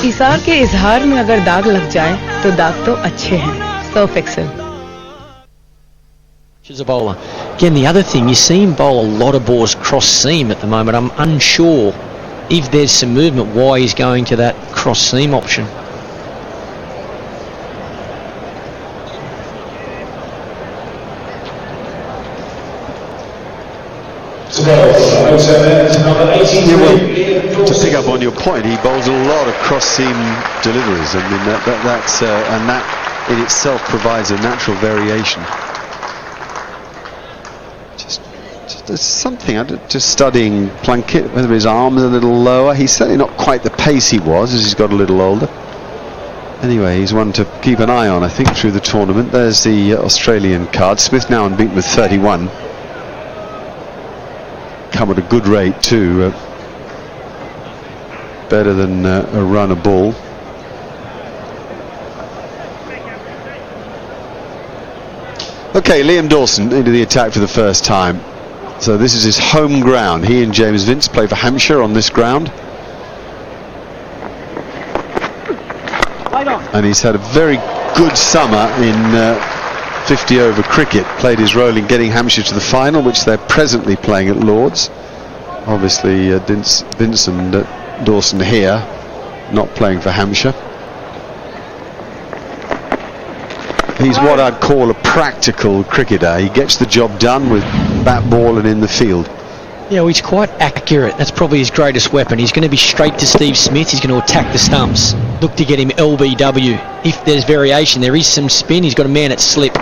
हिसार के इजहार में अगर दाग लग जाए तो दाग तो अच्छे हैं। Surf Excel. As a bowler. Again, the other thing, you see him bowl a lot of balls cross seam at the moment. I'm unsure if there's some movement why he's going to that cross seam option. To pick up on your point, he bowls a lot of cross seam deliveries. I mean that in itself provides a natural variation. There's something, just studying Plunkett, whether his arms are a little lower. He's certainly not quite the pace he was as he's got a little older. Anyway, he's one to keep an eye on, I think, through the tournament. There's the Australian card. Smith now unbeaten with 31. Come at a good rate too. Better than a run a ball. Okay, Liam Dawson into the attack for the first time. So this is his home ground. He and James Vince play for Hampshire on this ground. And he's had a very good summer in 50 over cricket. Played his role in getting Hampshire to the final, which they're presently playing at Lord's. Obviously Vince and Dawson here, not playing for Hampshire. He's what I'd call a practical cricketer. He gets the job done with bat, ball and in the field. Yeah, well, he's quite accurate. That's probably his greatest weapon. He's going to be straight to Steve Smith. He's going to attack the stumps. Look to get him LBW. If there's variation, there is some spin. He's got a man at slip.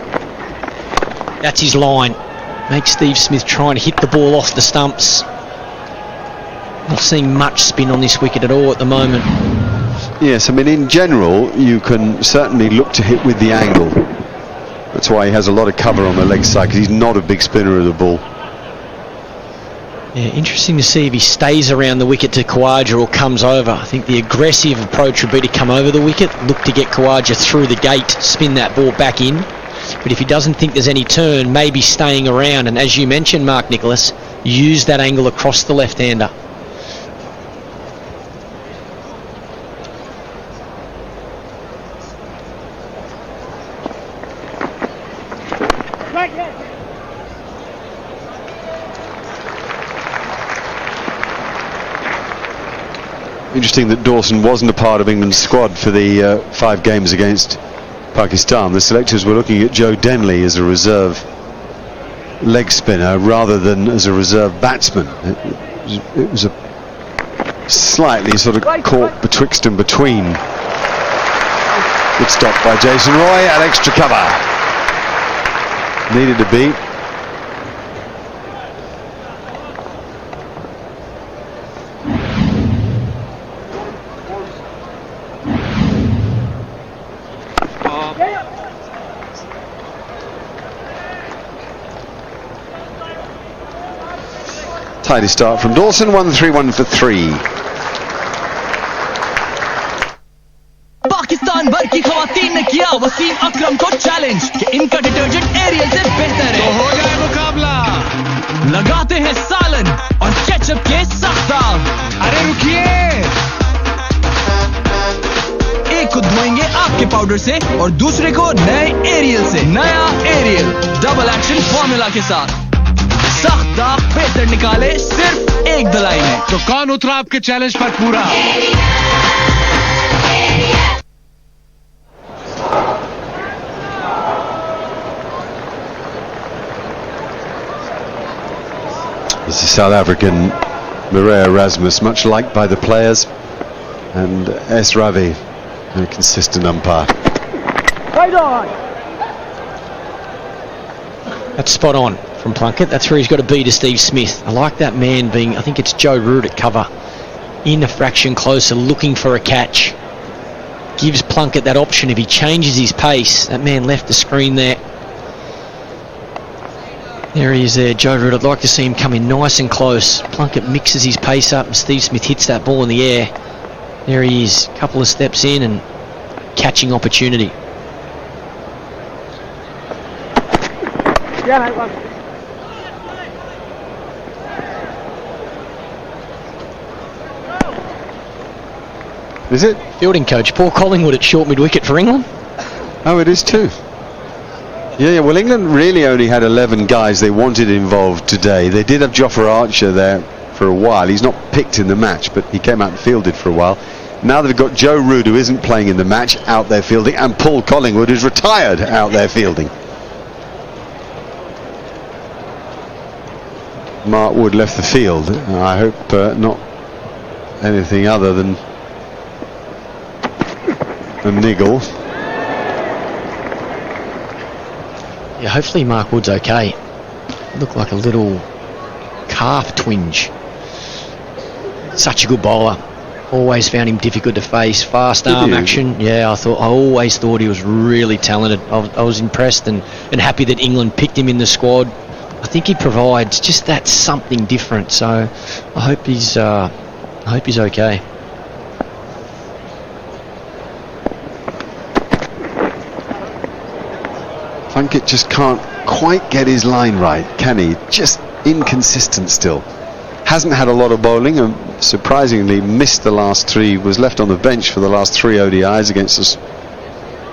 That's his line. Make Steve Smith try and hit the ball off the stumps. Not seeing much spin on this wicket at all at the moment. Yes, I mean, in general, you can certainly look to hit with the angle. That's why he has a lot of cover on the leg side, because he's not a big spinner of the ball. Yeah, interesting to see if he stays around the wicket to Khawaja or comes over. I think the aggressive approach would be to come over the wicket, look to get Khawaja through the gate, spin that ball back in. But if he doesn't think there's any turn, maybe staying around, and as you mentioned, Mark Nicholas, use that angle across the left-hander. Interesting that Dawson wasn't a part of England's squad for the 5 games against Pakistan. The selectors were looking at Joe Denley as a reserve leg spinner rather than as a reserve batsman. It was a slightly sort of caught betwixt and between. Good stop by Jason Roy at extra cover. Needed a beat. Tidy start from Dawson, 1-3-1 for 3. Pakistan भर की खवातीन ने किया वसीम अकरम को challenge कि इनका detergent aerial से बेहतर है। तो हो जाए मुकाबला। लगाते हैं सालन और केचप के साथ दाग। अरे रुकिए। एक को धोएंगे आपके पाउडर से और दूसरे को नए एरियल से। नया एरियल डबल एक्शन फॉर्मूला के साथ सख्त दाग बेहतर निकाले सिर्फ एक धुलाई में। तो कौन उतरा आपके चैलेंज पर पूरा? This is South African Maria Erasmus, much liked by the players, and S. Ravi, a consistent umpire. Right on. That's spot on from Plunkett. That's where he's got to be to Steve Smith. I like that man being, I think it's Joe Root at cover, in a fraction closer, looking for a catch. Gives Plunkett that option if he changes his pace. That man left the screen there. There he is there, Joe Root. I'd like to see him come in nice and close. Plunkett mixes his pace up and Steve Smith hits that ball in the air. There he is, a couple of steps in and catching opportunity. Yeah, mate, one. Is it? Fielding coach Paul Collingwood at short mid-wicket for England. Oh, it is too. Yeah, well, England really only had 11 guys they wanted involved today. They did have Jofra Archer there for a while. He's not picked in the match, but he came out and fielded for a while. Now they've got Joe Root, who isn't playing in the match, out there fielding, and Paul Collingwood, who's retired, out there fielding. Mark Wood left the field. I hope not anything other than a niggle. Yeah, hopefully Mark Wood's okay. Looked like a little calf twinge. Such a good bowler. Always found him difficult to face. Fast arm action. Yeah, I always thought he was really talented. I was impressed and happy that England picked him in the squad. I think he provides just that something different. So I hope he's okay. Plunkett just can't quite get his line right, can he? Just inconsistent still. Hasn't had a lot of bowling and surprisingly missed the last three, was left on the bench for the last 3 ODIs against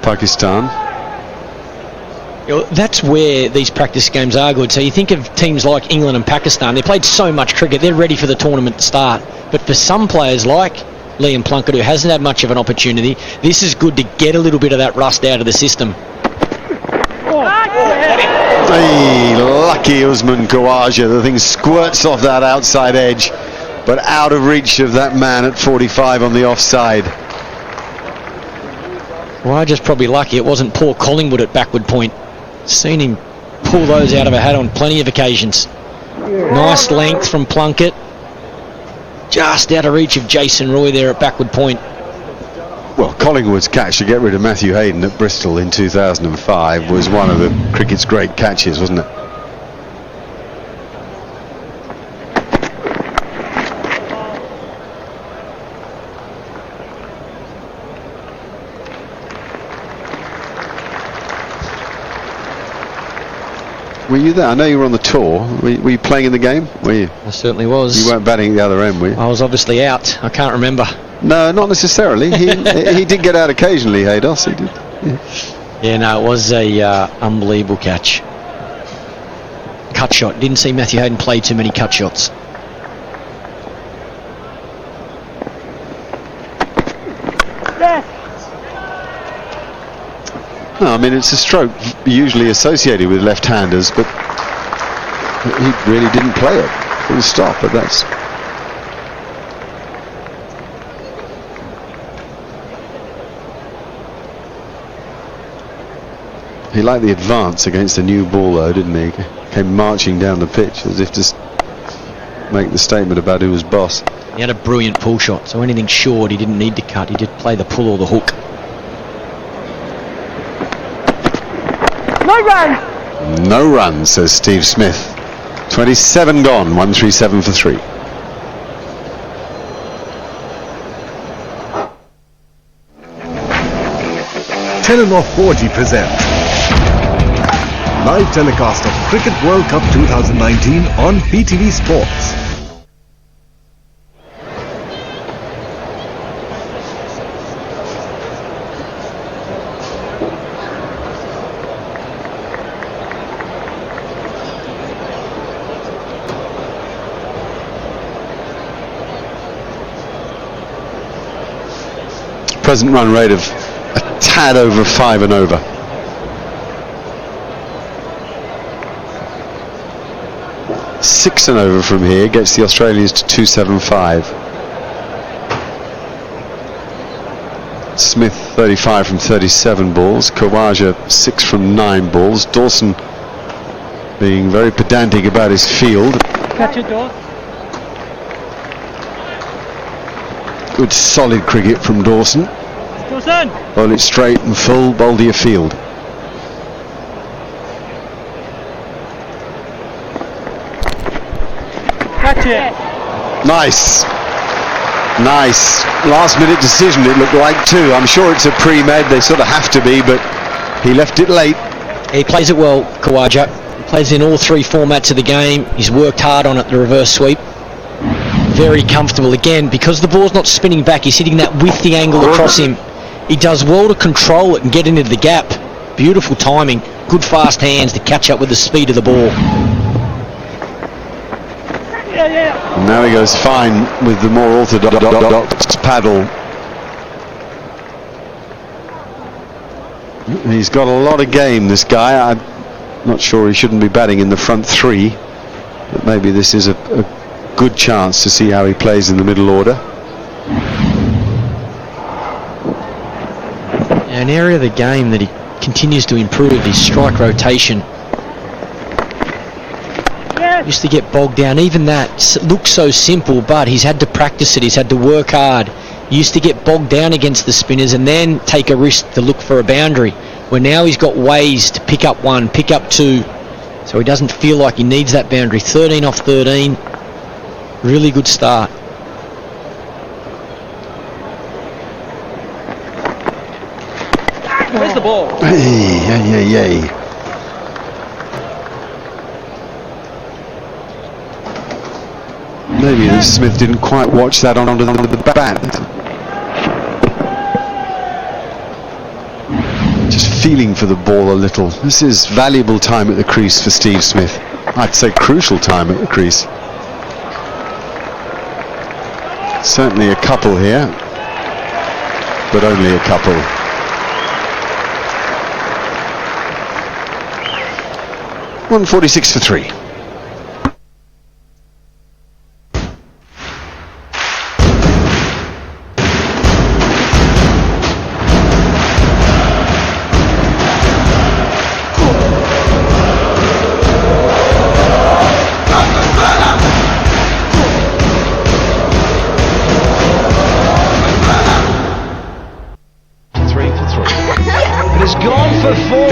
Pakistan. That's where these practice games are good. So you think of teams like England and Pakistan, they played so much cricket, they're ready for the tournament to start. But for some players like Liam Plunkett, who hasn't had much of an opportunity, this is good to get a little bit of that rust out of the system. Hey, lucky Usman Khawaja. The thing squirts off that outside edge, but out of reach of that man at 45 on the offside. Khawaja's probably lucky it wasn't Paul Collingwood at backward point. Seen him pull those out of a hat on plenty of occasions. Nice length from Plunkett. Just out of reach of Jason Roy there at backward point. Well, Collingwood's catch to get rid of Matthew Hayden at Bristol in 2005 was one of the cricket's great catches, wasn't it? Were you there? I know you were on the tour. Were you playing in the game? Were you? I certainly was. You weren't batting at the other end, were you? I was obviously out. I can't remember. No, not necessarily. He did get out occasionally, Haydos. He did. Yeah, no, it was a unbelievable catch. Cut shot. Didn't see Matthew Hayden play too many cut shots. No, I mean, it's a stroke usually associated with left-handers, but he really didn't play it. Full stop, but that's... He liked the advance against the new ball, though, didn't he? Came marching down the pitch as if to make the statement about who was boss. He had a brilliant pull shot, so anything short he didn't need to cut. He did play the pull or the hook. No run! No run, says Steve Smith. 27 gone, 137 for 3. Telenor 4G presents live telecast of Cricket World Cup 2019 on PTV Sports. Present run rate of a tad over 5 and over. Six and over from here gets the Australians to 275. Smith 35 from 37 balls. Khawaja 6 from 9 balls. Dawson being very pedantic about his field. Catch it, Dawson. Good solid cricket from Dawson. Dawson! Bowl it straight and full, bowl to your field. Catch it! Nice. Nice. Last minute decision it looked like too. I'm sure it's a pre-med, they sort of have to be, but he left it late. He plays it well, Khawaja. He plays in all 3 formats of the game. He's worked hard on it, the reverse sweep. Very comfortable. Again, because the ball's not spinning back, he's hitting that with the angle across him. He does well to control it and get into the gap. Beautiful timing. Good fast hands to catch up with the speed of the ball. And now he goes fine with the more orthodox paddle. He's got a lot of game, this guy. I'm not sure he shouldn't be batting in the front three, but maybe this is a good chance to see how he plays in the middle order. An area of the game that he continues to improve is strike rotation. Used to get bogged down. Even that looks so simple, but he's had to practice it. He's had to work hard. He used to get bogged down against the spinners and then take a risk to look for a boundary. Where now he's got ways to pick up one, pick up two, so he doesn't feel like he needs that boundary. 13 off 13. Really good start. Where's the ball? Hey. Maybe Smith didn't quite watch that onto the bat. Just feeling for the ball a little. This is valuable time at the crease for Steve Smith. I'd say crucial time at the crease. Certainly a couple here, but only a couple. .146 for 3.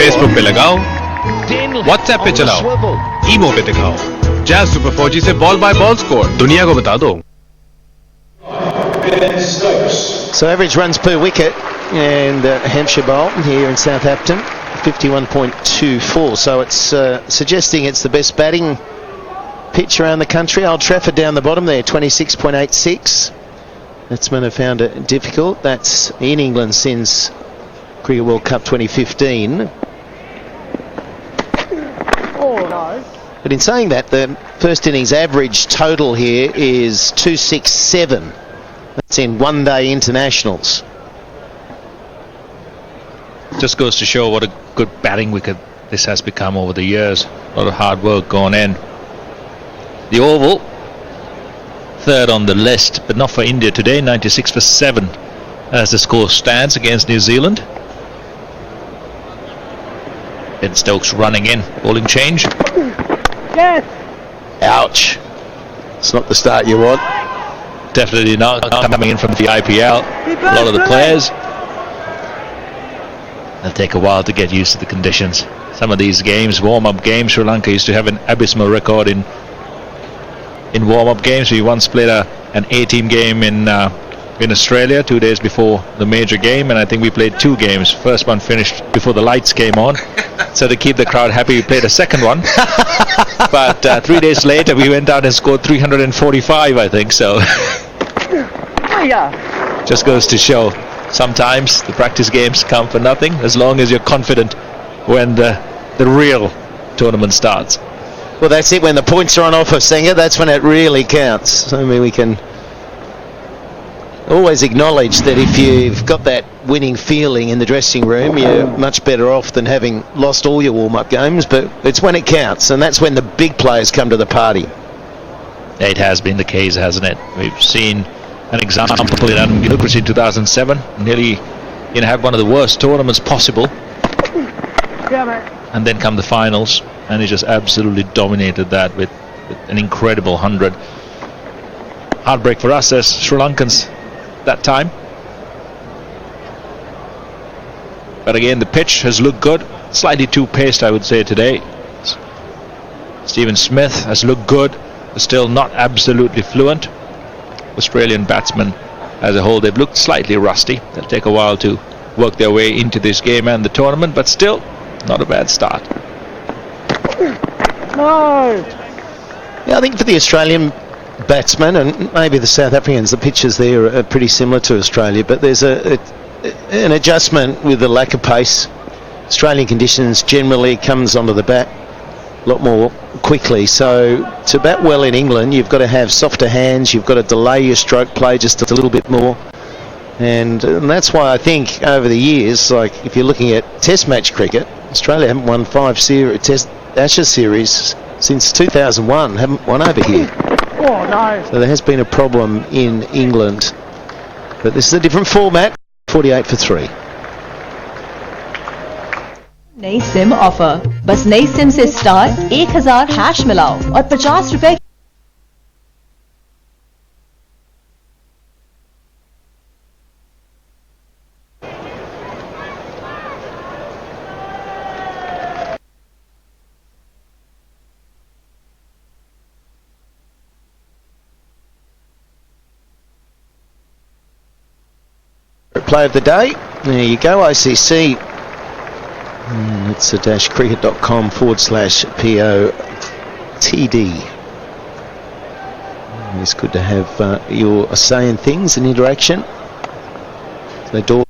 Facebook पे लगाओ, WhatsApp पे चलाओ, ईमो पे दिखाओ, jazz super 4G से ball by ball score दुनिया को बता दो. So average runs per wicket and Hampshire Bowl here in Southampton 51.24, so it's suggesting it's the best batting pitch around the country. Old Trafford down the bottom there, 26.86. Batsmen have found it difficult. That's in England since Cricket World Cup 2015. But in saying that, the first innings average total here is 267. That's in one-day internationals. Just goes to show what a good batting wicket this has become over the years. A lot of hard work gone in. The Oval, third on the list, but not for India today. 96 for 7 as the score stands against New Zealand. Ben Stokes running in, bowling change. Yes. Ouch. It's not the start you want. Definitely not coming in from the IPL. A lot of the players, it'll take a while to get used to the conditions. Some of these games, warm-up games, Sri Lanka used to have an abysmal record in warm-up games. We once played an A-team game in Australia 2 days before the major game, and I think we played 2 games. First one finished before the lights came on, so to keep the crowd happy we played a second one. But 3 days later we went out and scored 345, I think. So just goes to show sometimes the practice games count for nothing as long as you're confident when the real tournament starts. Well, that's it. When the points are on offer, Sanger, that's when it really counts. I mean, we can always acknowledge that if you've got that winning feeling in the dressing room, you're much better off than having lost all your warm-up games, but it's when it counts, and that's when the big players come to the party. It has been the case, hasn't it? We've seen an example in Adam Gilchrist in 2007, nearly have one of the worst tournaments possible, and then come the finals, and he just absolutely dominated that with an incredible 100. Heartbreak for us as Sri Lankans that time. But again, the pitch has looked good. Slightly too paced, I would say, today. Stephen Smith has looked good, but still not absolutely fluent. Australian batsmen as a whole, they've looked slightly rusty. They'll take a while to work their way into this game and the tournament, but still not a bad start. No. Yeah, I think for the Australian batsman, and maybe the South Africans, the pitches there are pretty similar to Australia, but there's an adjustment with the lack of pace. Australian conditions generally comes onto the bat a lot more quickly, so to bat well in England you've got to have softer hands, you've got to delay your stroke play just a little bit more, and that's why I think over the years, like if you're looking at test match cricket, Australia haven't won 5 test Ashes series since 2001, haven't won over here. Oh, nice. So there has been a problem in England, but this is a different format. 48 for 3. नई SIM offer, बस नई SIM से star 1000 hash मिलाओ और 50 रुपए Play of the day. There you go, ICC. It's a -cricket.com/POTD. It's good to have your say in things and interaction. So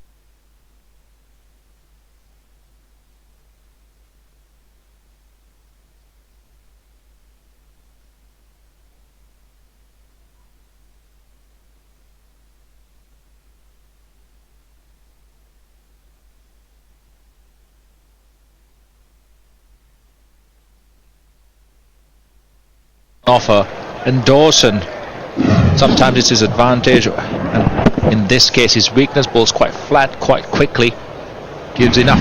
offer, and Dawson, sometimes it's his advantage, and in this case his weakness. Bowls quite flat quite quickly, gives enough.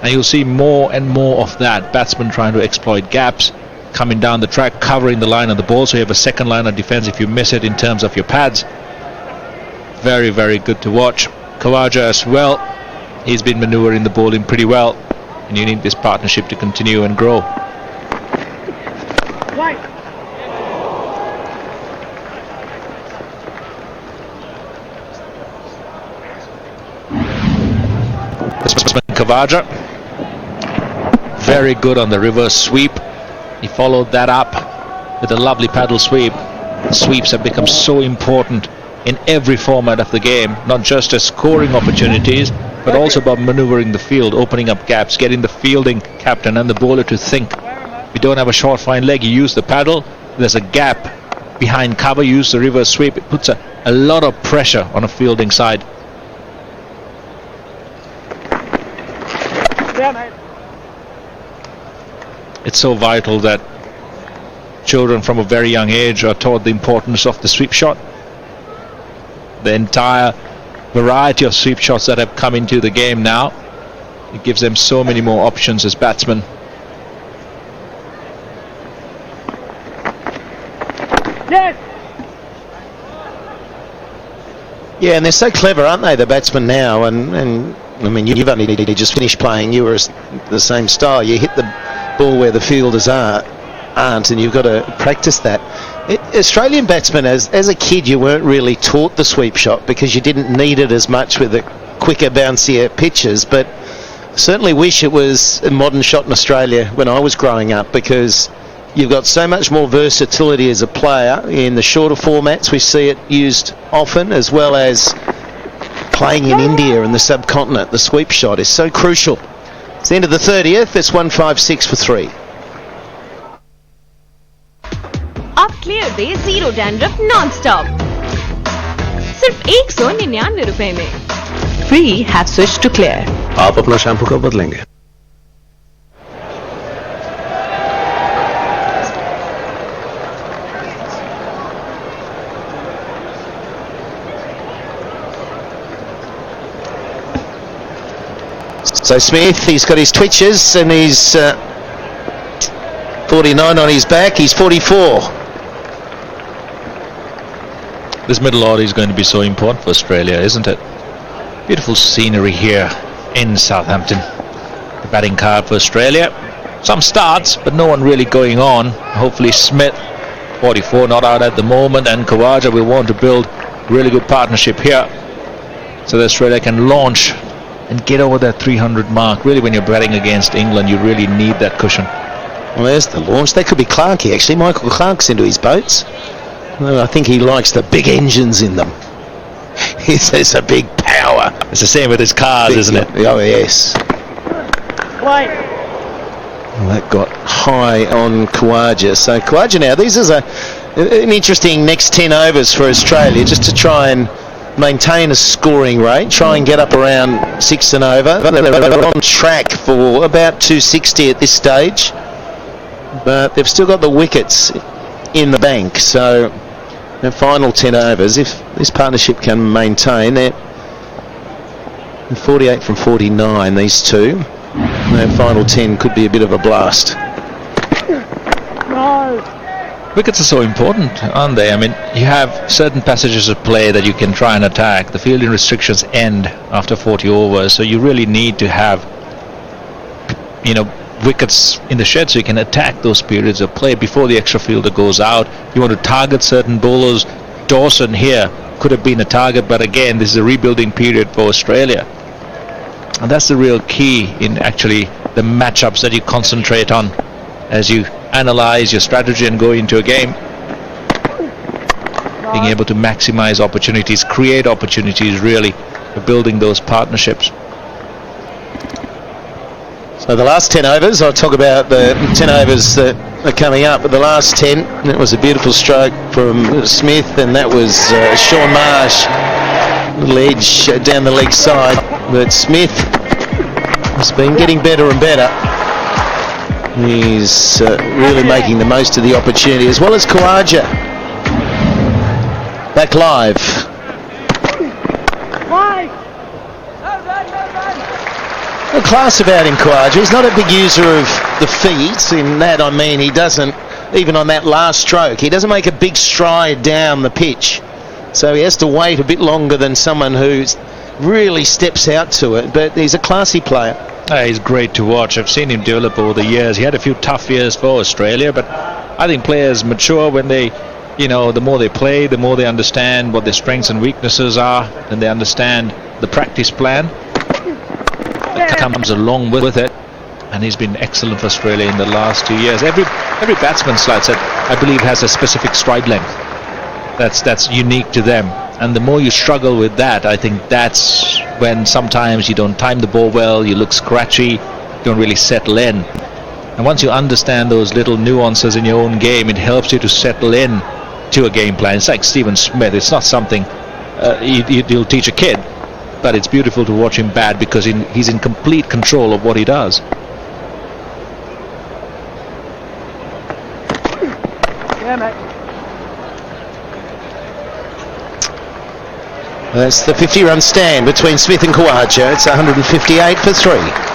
And you'll see more and more of that, batsmen trying to exploit gaps, coming down the track, covering the line of the ball, so you have a second line of defense if you miss it in terms of your pads. Very, very good to watch. Khawaja as well, he's been manoeuvring the bowling pretty well, and you need this partnership to continue and grow. Khawaja, very good on the reverse sweep. He followed that up with a lovely paddle sweep. Sweeps have become so important in every format of the game, not just as scoring opportunities, but also about manoeuvring the field, opening up gaps, getting the fielding captain and the bowler to think. If you don't have a short fine leg, you use the paddle. There's a gap behind cover, you use the reverse sweep. It puts a lot of pressure on a fielding side. It's so vital that children from a very young age are taught the importance of the sweep shot. The entire variety of sweep shots that have come into the game now, it gives them so many more options as batsmen. Yes. yeah, and they're so clever, aren't they, the batsmen now? And I mean, you've only just finished playing. You were the same style. You hit the ball where the fielders aren't, and you've got to practice that. Australian batsmen, as a kid, you weren't really taught the sweep shot because you didn't need it as much with the quicker, bouncier pitches, but certainly wish it was a modern shot in Australia when I was growing up, because you've got so much more versatility as a player in the shorter formats. We see it used often, as well as playing in India and the subcontinent. The sweep shot is so crucial. It's the end of the 30th. It's 156 for 3. अब clear दे 0 dandruff non stop सिर्फ 199 रुपए में. Free have switched to Clear. आप अपना shampoo कब बदलेंगे? So Smith, he's got his twitches and he's 49 on his back. He's 44. This middle order is going to be so important for Australia, isn't it? Beautiful scenery here in Southampton. The batting card for Australia. Some starts, but no one really going on. Hopefully Smith, 44, not out at the moment, and Khawaja will want to build really good partnership here. so that Australia can launch and get over that 300 mark. Really, when you're batting against England, you really need that cushion. Well, there's the launch. That could be Clarkey, actually. Michael Clark's into his boats. Well, I think he likes the big engines in them. He says a big power. It's the same with his cars, isn't it? Oh, yes. Well, that got high on Khawaja. So Khawaja now, this is an interesting next 10 overs for Australia, just to try and maintain a scoring rate, try and get up around 6 and over. They're on track for about 260 at this stage, but they've still got the wickets in the bank. So the final 10 overs, if this partnership can maintain, they're 48 from 49, these two. That final 10 could be a bit of a blast. Wickets are so important, aren't they? I mean, you have certain passages of play that you can try and attack. The fielding restrictions end after 40 overs, so you really need to have, wickets in the shed so you can attack those periods of play before the extra fielder goes out. You want to target certain bowlers. Dawson here could have been a target, but again, this is a rebuilding period for Australia. And that's the real key in actually the matchups that you concentrate on as you analyze your strategy and go into a game. Being able to maximize opportunities, create opportunities, really, for building those partnerships. So the last 10 overs, I'll talk about the 10 overs that are coming up, but the last 10, that was a beautiful stroke from Smith, and that was Sean Marsh, little edge down the leg side, but Smith has been getting better and better. He's really making the most of the opportunity, as well as Khawaja. Back live. The class about him, Khawaja. He's not a big user of the feet. In that, I mean, he doesn't, even on that last stroke, he doesn't make a big stride down the pitch. So he has to wait a bit longer than someone who really steps out to it. But he's a classy player. He's great to watch. I've seen him develop over the years. He had a few tough years for Australia, but I think players mature when they, the more they play, the more they understand what their strengths and weaknesses are, and they understand the practice plan that comes along with it. And he's been excellent for Australia in the last 2 years. Every batsman, Slide said, I believe, has a specific stride length that's unique to them. And the more you struggle with that, I think that's when sometimes you don't time the ball well, you look scratchy, you don't really settle in. And once you understand those little nuances in your own game, it helps you to settle in to a game plan. It's like Stephen Smith. It's not something you'll teach a kid, but it's beautiful to watch him bat because he's in complete control of what he does. Yeah, mate. That's the 50-run stand between Smith and Khawaja. It's 158 for 3.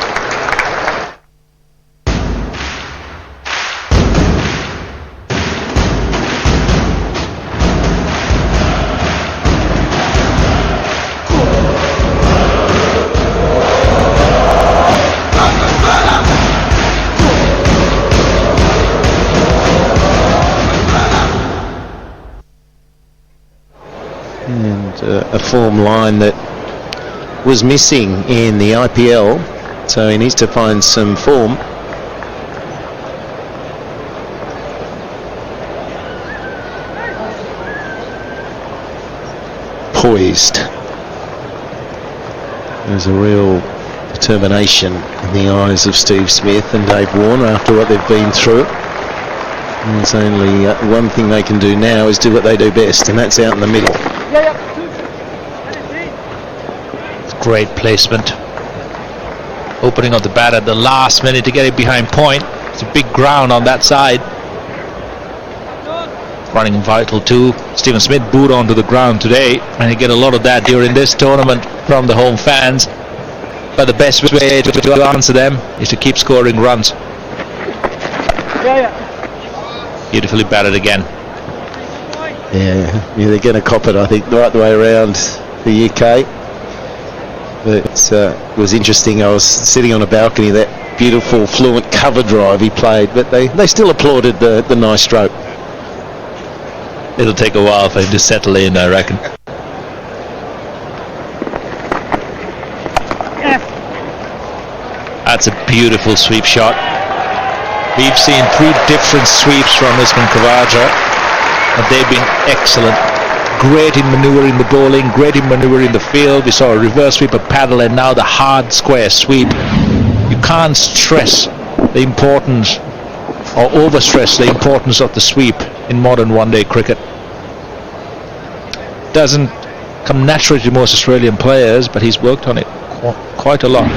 A form line that was missing in the IPL, so he needs to find some form. Poised. There's a real determination in the eyes of Steve Smith and Dave Warner after what they've been through. And there's only one thing they can do now is do what they do best, and that's out in the middle. Great placement. Opening of the bat at the last minute to get it behind point. It's a big ground on that side. Running vital too. Stephen Smith booed onto the ground today, and you get a lot of that during this tournament from the home fans. But the best way to answer them is to keep scoring runs. Beautifully batted again. Yeah, they're going to cop it, I think, right the way around the UK. But it was interesting. I was sitting on a balcony, that beautiful fluent cover drive he played, but they still applauded the nice stroke. It'll take a while for him to settle in, I reckon. That's a beautiful sweep shot. We've seen 3 different sweeps from Usman Khawaja, and they've been excellent. Great in manoeuvring the bowling, great in manoeuvring the field. We saw a reverse sweep, a paddle, and now the hard square sweep. You can't stress the importance or overstress the importance of the sweep in modern one-day cricket. Doesn't come naturally to most Australian players, but he's worked on it quite a lot.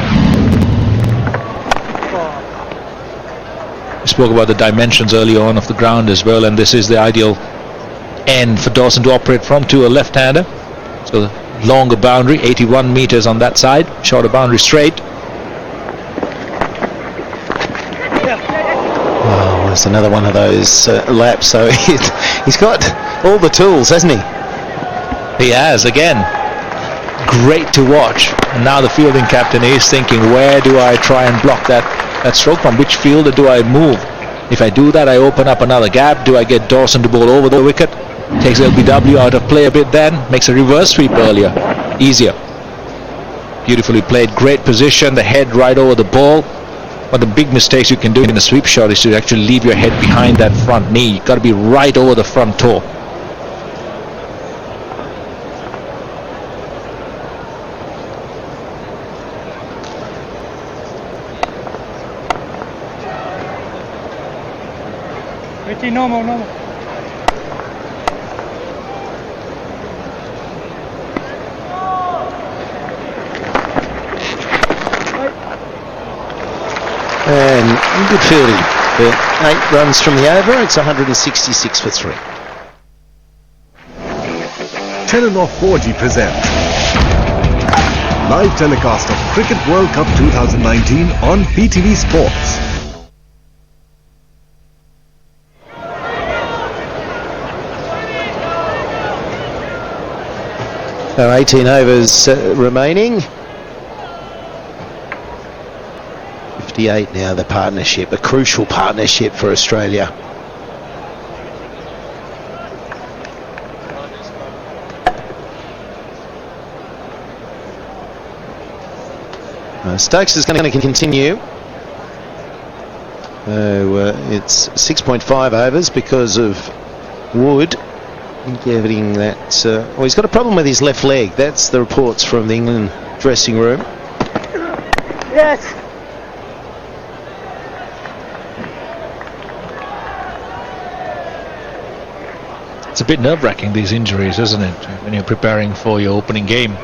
We spoke about the dimensions earlier on of the ground as well, and this is the ideal end for Dawson to operate from, to a left-hander. So the longer boundary, 81 metres on that side, shorter boundary straight. Oh, it's another one of those laps. So he's got all the tools, hasn't he? He has, again. Great to watch. And now the fielding captain is thinking, where do I try and block that stroke from? Which fielder do I move? If I do that, I open up another gap. Do I get Dawson to bowl over the wicket? Takes LBW out of play a bit then. Makes a reverse sweep earlier. Easier. Beautifully played. Great position. The head right over the ball. One of the big mistakes you can do in a sweep shot is to actually leave your head behind that front knee. You've got to be right over the front toe. Ricky, no more, no more. And good fielding. 8 runs from the over. It's 166 for 3. Telenor 4G present live telecast of Cricket World Cup 2019 on PTV Sports. So 18 overs remaining. 58 now, the partnership, a crucial partnership for Australia. Stokes is going to continue. It's 6.5 overs because of Wood getting that. Well, he's got a problem with his left leg. That's the reports from the England dressing room. Yes. It's a bit nerve-wracking, these injuries, isn't it, when you're preparing for your opening game.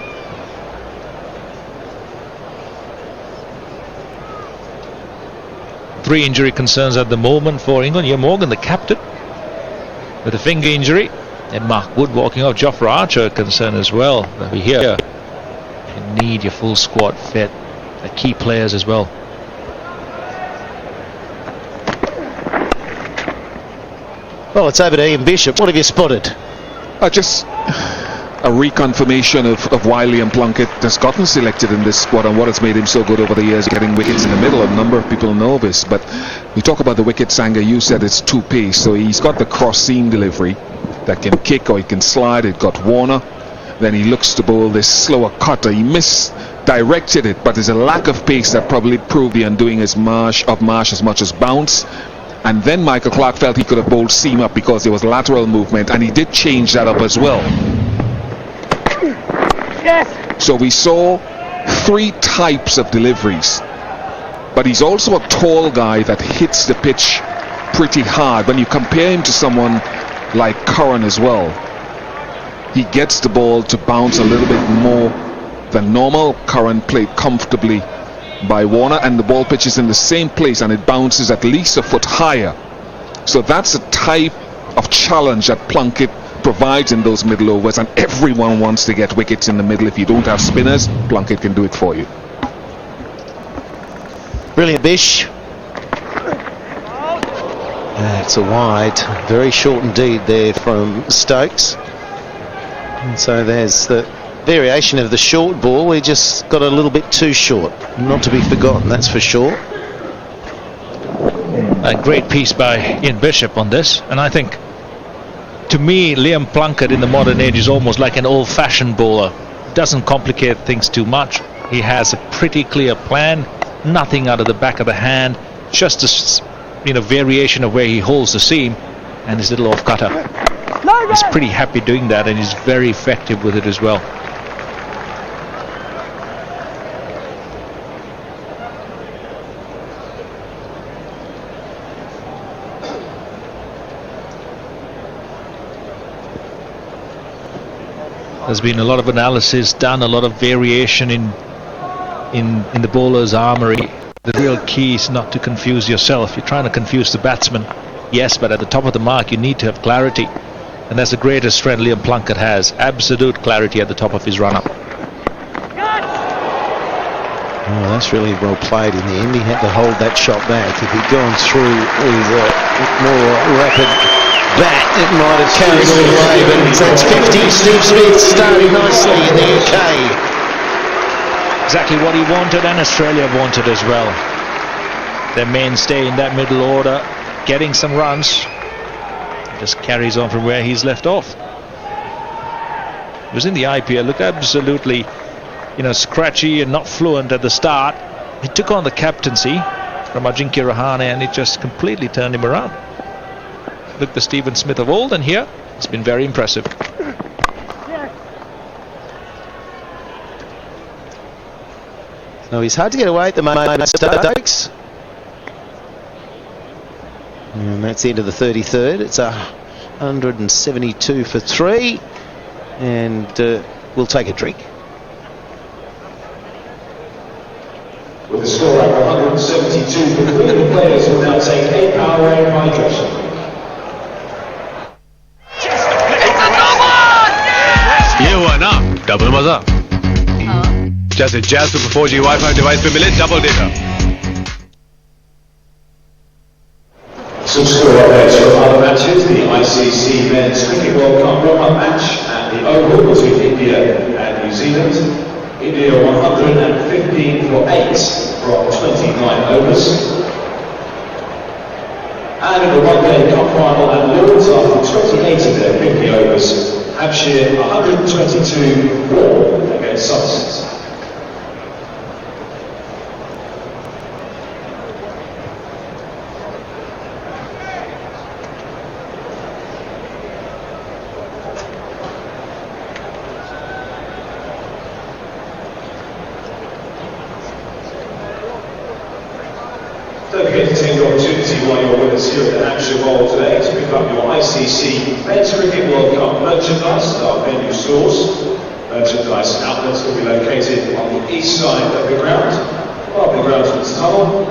Three injury concerns at the moment for England. Ian Morgan, the captain, with a finger injury, and Mark Wood walking off. Jofra Archer concern as well. We hear you need your full squad fit, the key players as well. Well, it's over to Ian Bishop. What have you spotted? Just a reconfirmation of why Liam Plunkett has gotten selected in this squad and what has made him so good over the years, getting wickets in the middle. A number of people know this, but we talk about the wicket, Sanga. You said it's two-pace, so he's got the cross-seam delivery that can kick or he can slide. It got Warner. Then he looks to bowl this slower cutter. He misdirected it, but there's a lack of pace that probably proved the undoing of Marsh as much as bounce. And then Michael Clarke felt he could have bowled seam up because there was lateral movement, and he did change that up as well. Yes. So we saw three types of deliveries, but he's also a tall guy that hits the pitch pretty hard. When you compare him to someone like Curran as well, he gets the ball to bounce a little bit more than normal. Curran played comfortably by Warner, and the ball pitches in the same place and it bounces at least a foot higher. So that's a type of challenge that Plunkett provides in those middle overs, and everyone wants to get wickets in the middle. If you don't have spinners, Plunkett can do it for you. Brilliant Bish. It's a wide, very short indeed there from Stokes. And so there's the variation of the short ball. We just got a little bit too short, not to be forgotten, that's for sure. A great piece by Ian Bishop on this, and I think, to me, Liam Plunkett in the modern age is almost like an old-fashioned bowler. Doesn't complicate things too much. He has a pretty clear plan. nothing out of the back of the hand, just a variation of where he holds the seam and his little off cutter. He's pretty happy doing that, and he's very effective with it as well. There's been a lot of analysis done, a lot of variation in the bowler's armoury. The real key is not to confuse yourself. You're trying to confuse the batsman, yes, but at the top of the mark you need to have clarity, and that's the greatest strength Liam Plunkett has. Absolute clarity at the top of his run-up. Oh, that's really well played in the end. He had to hold that shot back. If he'd gone through with a more rapid bat, it might have carried all the way, but that's 50. Steve Smith starting nicely in the UK. Exactly what he wanted, and Australia wanted as well. Their mainstay in that middle order, getting some runs. Just carries on from where he's left off. He was in the IPL, looked absolutely, scratchy and not fluent at the start. He took on the captaincy from Ajinkya Rahane, and it just completely turned him around. Look, the Stephen Smith of old, and here it's been very impressive. So he's hard to get away at the moment, Stokes. And that's the end of the 33rd. It's 172 for 3, and we'll take a drink. With the score at 172 for 3, the players will now take a Powerade hydration. ये हुआ ना double मजा जैसे jazz super 4G wifi device पे मिले double data Some score updates from other matches. The ICC Men's Cricket World Cup warm-up match at the Oval between India and New Zealand. India 115 for 8 from 29 overs. And in the one-day cup final at Lords, after 28 of their 50 overs, Hampshire 122-4 against Somerset. Don't forget to take the opportunity while you're with us here at the Hampshire Bowl today to pick up your ICC Men's Cricket World Cup merchandise at our venue stores. Merchandise outlets will be located on the east side of the ground, above the groundsman's tunnel,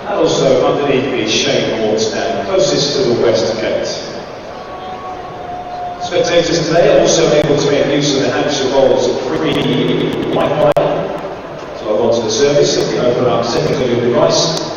and also underneath the shade boards and closest to the west gate. Spectators today are also able to make use of the Hampshire Bowl's free Wi-Fi. So log on to the service, simply open up settings on your device,